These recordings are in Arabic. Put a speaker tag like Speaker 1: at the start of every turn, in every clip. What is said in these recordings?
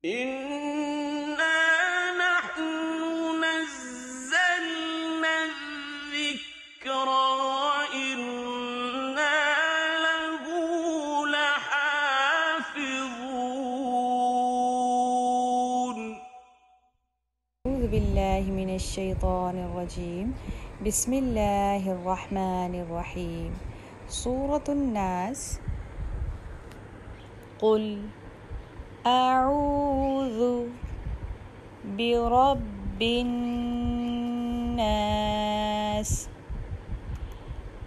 Speaker 1: إِنَّا نَحْنُ نَزَّلْنَا الذِّكْرَ وَإِنَّا لَهُ لَحَافِظُونَ.
Speaker 2: أعوذ بالله من الشيطان الرجيم. بسم الله الرحمن الرحيم. سورة الناس. قل أعوذ برب الناس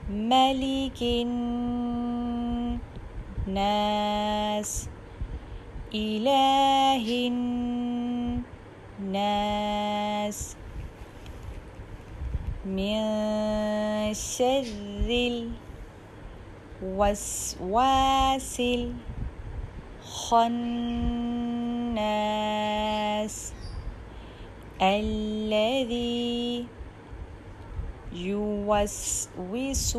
Speaker 2: ملك الناس إله الناس من شر الوسواس الخناس الذي يوسوس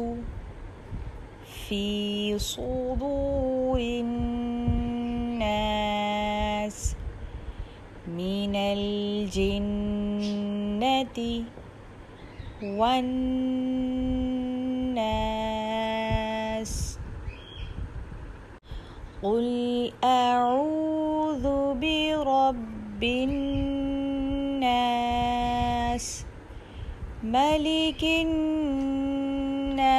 Speaker 2: في صدور الناس من الجنة والناس. قل أعوذ برب الناس ملك الناس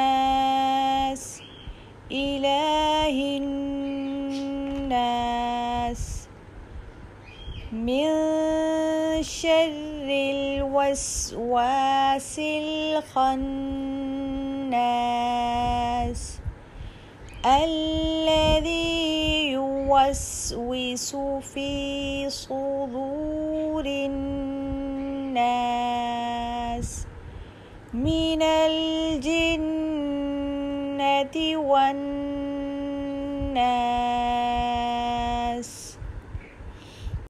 Speaker 2: إله الناس من شر الوسواس الخناس الذي يوسوس في صدور الناس من الجنة والناس.